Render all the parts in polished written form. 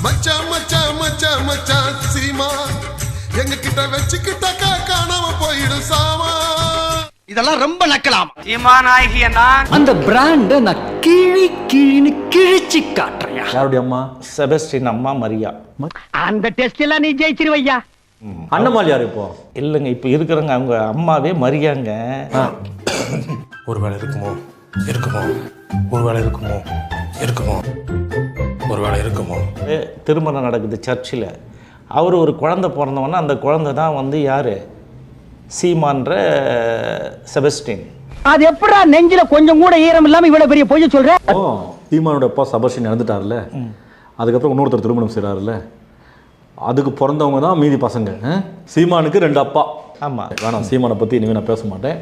மச்சான் மச்சான் மச்சான் மச்சான் சீமா எங்க கிட்ட வச்சுக்கிட்டாக்கா காணாம போயிடும் சாமா. இதெல்லாம் ரொம்ப நக்கலாம். சீமா நாயகியனா அந்த பிராண்ட நான் கிழின்னு கிழிச்சு காட்டுறேன். யாருடைய அம்மா? செபஸ்டின் அம்மா மரியா. அந்த டெஸ்ட் எல்லாம் நீ ஜெயிச்சிருவையா. அண்ணமால் யார் இப்போ? இல்லைங்க, இப்போ இருக்கிறவங்க அவங்க அம்மாவே மரியாங்க. ஒருவேளை இருக்குமோ இருக்குமோ, ஒருவேளை இருக்குமோ இருக்குமோ, ஒருவேளை இருக்குமோ. திருமணம் நடக்குது சர்ச்சில். அவர் ஒரு குழந்தை பிறந்தவொன்னே அந்த குழந்தை தான் வந்து யார்? சீமான்ற செபஸ்டின். அது எப்படா நெஞ்சில கொஞ்சம் கூட ஈரம் இல்லாம இவ்வளவு பெரிய பொய்ய சொல்ற? சீமானோட அப்பா செபஸ்டின் இறந்துட்டார்ல, அதுக்கப்புறம் இன்னொருத்தர் திருமணம் செய்கிறாருல்ல, அதுக்கு பிறந்தவங்க தான் மீதி பசங்க. சீமானுக்கு 2 அப்பா. ஆமாம், வேணாம், சீமானை பற்றி இனிமேல் நான் பேச மாட்டேன்.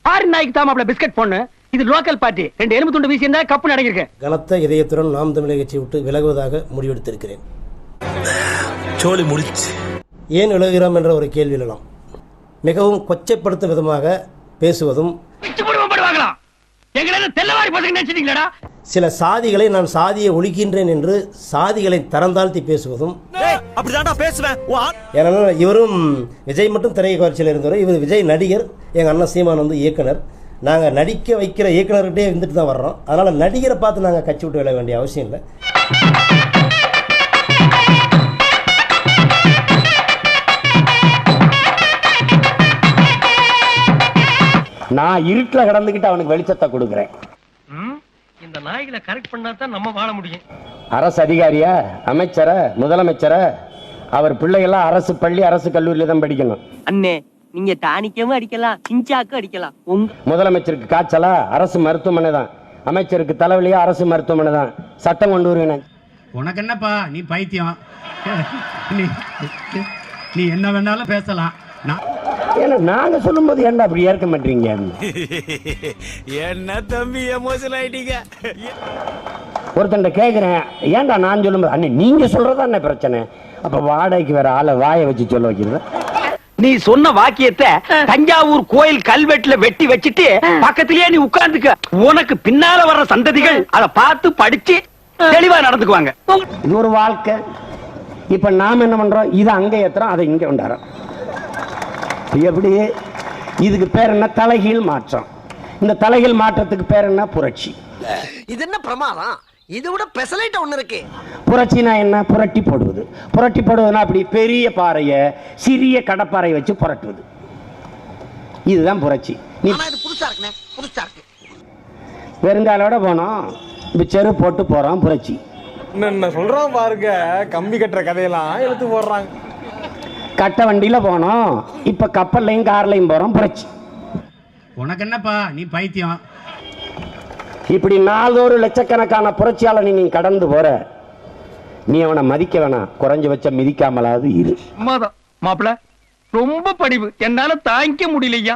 ஃபாரின் நாய்க்கு தான் மாப்ள பிஸ்கட் பொண்ணு. இது லோக்கல் பார்ட்டி. 2 எலும்பு துண்டு வீசி இருந்தா கப்பு நடங்கிருக்கேன். கனத்த இதயத்துடன் நாம் தமிழக கட்சியை விட்டு விலகுவதாக முடிவெடுத்திருக்கிறேன். சோலி முடிச்சு. ஏன் விலகுகிறோம் என்ற ஒரு கேள்வி எழலாம். மிகவும் கொச்சைப்படுத்தும் விதமாக பேசுவதும், சில சாதிகளை நான் சாதியை ஒழிக்கின்றேன் என்று சாதிகளை தரந்தாழ்த்தி பேசுவதும். ஏன்னா இவரும் விஜய் மட்டும் திரை காட்சியில் இருந்தவர், இவர் விஜய் நடிகர், எங்கள் அண்ணன் சீமான் வந்து இயக்குனர். நாங்கள் நடிக்க வைக்கிற இயக்குனர்கிட்டே இருந்துட்டு தான் வர்றோம். அதனால் நடிகரை பார்த்து நாங்கள் கட்சி விட்டு விட வேண்டிய அவசியம் இல்லை. நான் இருட்டில் கடந்துக்கிட்டு அவனுக்கு வெளிச்சத்தை கொடுக்குறேன். இந்த நாய்களை கரெக்ட் பண்ணா தான் நம்ம வாழ முடியும். அரசு அதிகாரியா, அமைச்சர, முதலமைச்சர, அவர் பிள்ளைகள்லாம் அரசு பள்ளி அரசு கல்லூரியில தான் படிக்கணும். அண்ணே, நீங்க டானிக்கவும் அடிக்கலாம், சிஞ்சாக்கும் அடிக்கலாம். முதலமைச்சருக்கு காய்ச்சலா அரசு மருத்துவமனை தான், அமைச்சருக்கு தலைவலியா அரசு மருத்துவமனை தான். சட்டம் கொண்டு வருவேன். உனக்கு என்னப்பா, நீ பைத்தியம். நீ என்ன வேணாலும் பேசலாம். நாங்க சொல்லும் போது என்ன அப்படி ஏற்க மாட்டீங்க? என்ன தம்பி எமோஷனல் ஆயிட்டீங்க. ஒருத்தன் கேக்குறேன், ஏன்டா நான் சொல்லும் போது அண்ணே நீங்க சொல்றதா என்ன பிரச்சனை? அப்ப வாடகைக்கு வேற ஆளை வாயை வச்சு சொல்ல வைக்கிறது. நீ சொன்ன வாக்கியத்தை தஞ்சாவூர் கோயில் கல்வெட்டுல வெட்டி வச்சிட்டு பக்கத்திலேயே நீ உட்கார்ந்துக்க. உனக்கு பின்னால வர்ற சந்ததிகள் அதை பார்த்து படிச்சு தெளிவா நடந்துக்குவாங்க. இது ஒரு வாழ்க்கை. இப்ப நாம என்ன பண்றோம்? இதை அங்க ஏத்துறோம், அதை இங்க கொண்டாடுறோம். எப்படி? இதுக்கு பேர் என்ன? தலைகீழ் மாற்றம். இந்த தலைகீழ் மாற்றத்துக்கு பேர் என்ன? புரட்சி. இது என்ன பிரமாதம்? இது விட பெசலைட் ஒண்ணு இருக்கு. புரட்சினா என்ன? புரட்டி போடுவது. புரட்டி போடுவதுன்னா அப்படி பெரிய பாறையை சிறிய கடப்பாறை வச்சு புரட்டுவது. இதுதான் புரட்சி. நீ புதுசா இருக்குனே, புதுசா இருக்கு. வெறுங்காலோட போனோம், இப்ப செரு போட்டு போறோம், புரட்சி. என்ன சொல்றான் பாருங்க, கம்பி கட்டுற கதையெல்லாம் எடுத்து போடுறாங்க. கட்ட வண்டியில போனோம், இப்ப கப்பல்லையும் கார்லையும் போறோம், புரட்சி. உனக்கு என்னப்பா, நீ பைத்தியம். இப்படி 4 லட்சக்கணக்கான புரட்சியாளர் நீ கடந்து போற. நீ அவனை மதிக்க வேணாம், குறைஞ்ச வச்ச மிதிக்காமலாவது இரு. மாப்பிள ரொம்ப படிவு, என்னால தாங்கிக்க முடியலையா.